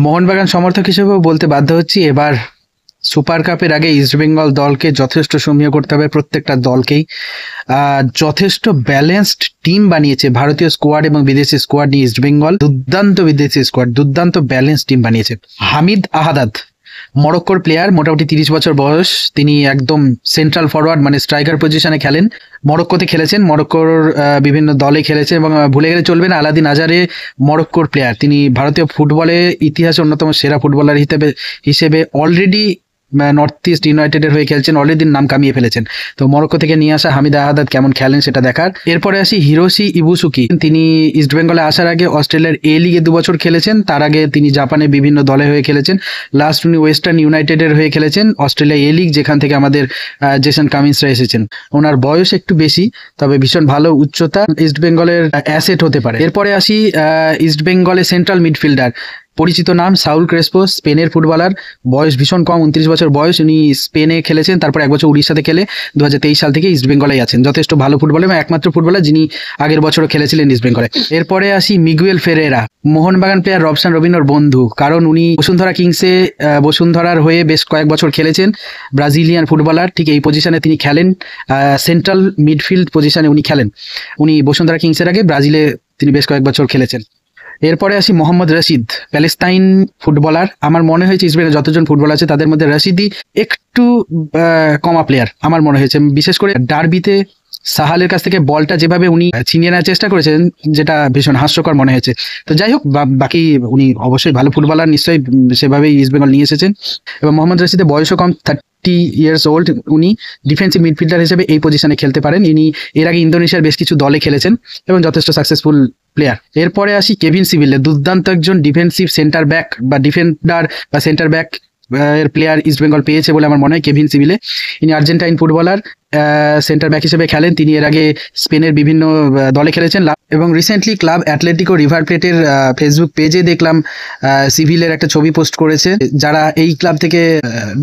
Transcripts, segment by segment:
মোহনবাগান সমর্থক হিসেবেও বলতে বাধ্য হচ্ছি, এবার সুপার কাপের আগে ইস্টবেঙ্গল দলকে যথেষ্ট সমীহ করতে হবে, প্রত্যেকটা দলকেই। যথেষ্ট ব্যালেন্সড টিম বানিয়েছে ভারতীয় স্কোয়াড এবং বিদেশি স্কোয়াড নিয়ে ইস্টবেঙ্গল। দুর্দান্ত বিদেশি স্কোয়াড, দুর্দান্ত ব্যালেন্স টিম বানিয়েছে। হামিদ আহাদাদ মরক্কোর প্লেয়ার, মোটামুটি 30 বছর বয়স। তিনি একদম সেন্ট্রাল ফরওয়ার্ড মানে স্ট্রাইকার পজিশনে খেলেন। মরক্কোতে খেলেছেন, মরক্কোর বিভিন্ন দলে খেলেছেন এবং ভুলে গেলে চলবে না আলাদিন আজারে মরক্কোর প্লেয়ার। তিনি ভারতীয় ফুটবলে ইতিহাসে অন্যতম সেরা ফুটবলার হিসেবে অলরেডি নর্থ ইস্ট ইউনাইটেডের হয়ে খেলছেন, অলরেডি নাম কামিয়ে ফেলেছেন। তো মরক্কো থেকে নিয়ে আসা হামিদ আহাদাদ কেমন খেলেন সেটা দেখার। এরপরে আসি হিরোশি ইবুসুকি। তিনি ইস্টবেঙ্গলে আসার আগে অস্ট্রেলিয়ার এ লিগে 2 বছর খেলেছেন। তার আগে তিনি জাপানে বিভিন্ন দলে হয়ে খেলেছেন। লাস্ট উনি ওয়েস্টার্ন ইউনাইটেডের হয়ে খেলেছেন, অস্ট্রেলিয়া এ লিগ, যেখান থেকে আমাদের জেসন কামিন্সরা এসেছেন। ওনার বয়স একটু বেশি, তবে ভীষণ ভালো উচ্চতা, ইস্টবেঙ্গলের অ্যাসেট হতে পারে। এরপরে আসি ইস্টবেঙ্গলের সেন্ট্রাল মিডফিল্ডার, পরিচিত নাম সাউল ক্রেসপো, স্পেনের ফুটবলার। বয়স ভীষণ কম, 29 বছর বয়স। উনি স্পেনে খেলেছেন, তারপর 1 বছর উড়িষ্যাতে খেলে 2023 সাল থেকে ইস্টবেঙ্গলেই আছেন। যথেষ্ট ভালো ফুটবলার এবং একমাত্র ফুটবলার যিনি আগের বছরও খেলেছিলেন ইস্টবেঙ্গলে। এরপরে আসি Miguel Ferreira, Mohun Bagan player Robson রবিনোর বন্ধু, কারণ উনি বসুন্ধরা কিংসে বসুন্ধরার হয়ে বেশ কয়েক বছর খেলেছেন। ব্রাজিলিয়ান ফুটবলার, ঠিক এই পজিশনে তিনি খেলেন, সেন্ট্রাল মিডফিল্ড পজিশনে উনি খেলেন। উনি বসুন্ধরা কিংসের আগে ব্রাজিলে তিনি বেশ কয়েক বছর খেলেছেন। এরপরে আসি মোহাম্মদ রশিদ, প্যালেস্তাইন ফুটবলার। আমার মনে হয়েছে ইসরায়েলে যতজন ফুটবল আছে তাদের মধ্যে রশিদই একটু কমা প্লেয়ার আমার মনে হয়েছে। বিশেষ করে ডার্বিতে সাহালের কাছ থেকে বলটা যেভাবে উনি ছিনিয়ে নেওয়ার চেষ্টা করেছেন, যেটা ভীষণ হাস্যকর মনে হয়েছে। তো যাই হোক, বাকি উনি অবশ্যই ভালো ফুটবলার, নিশ্চয়ই সেভাবেই ইস্টবেঙ্গল নিয়ে এসেছেন। এবং মোহাম্মদ রশিদের বয়সও কম, 30 ইয়ার্স ওল্ড। উনি ডিফেন্সিভ মিডফিল্ডার হিসেবে এই পজিশনে খেলতে পারেন। ইনি এর আগে ইন্দোনেশিয়ার বেশ কিছু দলে খেলেছেন এবং যথেষ্ট সাকসেসফুল প্লেয়ার। এরপরে আসি কেভিন সিভিলে, দুর্দান্ত একজন ডিফেন্সিভ সেন্টার ব্যাক বা ডিফেন্ডার বা সেন্টার ব্যাক এর প্লেয়ার ইস্টবেঙ্গল পেয়েছে বলে আমার মনে হয় কেভিন সিভিলে। ইনি আর্জেন্টাইন ফুটবলার, সেন্টার ব্যাক হিসেবে খেলেন। তিনি এর আগে স্পেনের বিভিন্ন দলে খেলেছেন এবং রিসেন্টলি ক্লাব অ্যাটলেটিকো রিভার প্লেটের ফেসবুক পেজে দেখলাম সিভিলের একটা ছবি পোস্ট করেছে। যারা এই ক্লাব থেকে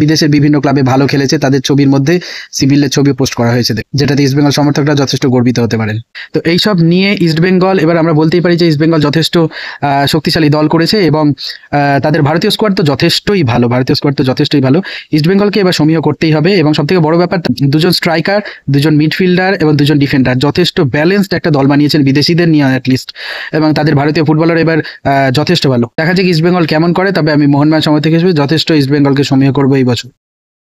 বিদেশের বিভিন্ন ক্লাবে ভালো খেলেছে তাদের ছবির মধ্যে সিভিলের ছবি পোস্ট করা হয়েছে, যেটাতে ইস্টবেঙ্গল সমর্থকরা যথেষ্ট গর্বিত হতে পারেন। তো এইসব নিয়ে ইস্টবেঙ্গল, এবার আমরা বলতেই পারি যে ইস্টবেঙ্গল যথেষ্ট শক্তিশালী দল করেছে এবং তাদের ভারতীয় স্কোয়াড তো যথেষ্টই ভালো, ইস্টবেঙ্গলকে এবার সমীহ করতেই হবে। এবং সবথেকে বড় ব্যাপার, 2জন স্ট্রাইকার, 2জন মিডফিল্ডার এবং 2জন ডিফেন্ডার, যথেষ্ট ব্যালেন্সড একটা দল বানিয়েছেন বিদেশিদের নিয়ে অ্যাটলিস্ট। এবং তাদের ভারতীয় ফুটবলার এবার যথেষ্ট ভালো। দেখা যাক ইস্টবেঙ্গল কেমন করে, তবে আমি মোহনবাগান সমর্থক হিসেবে যথেষ্ট ইস্টবেঙ্গলকে সমীহ করবো এই বছর।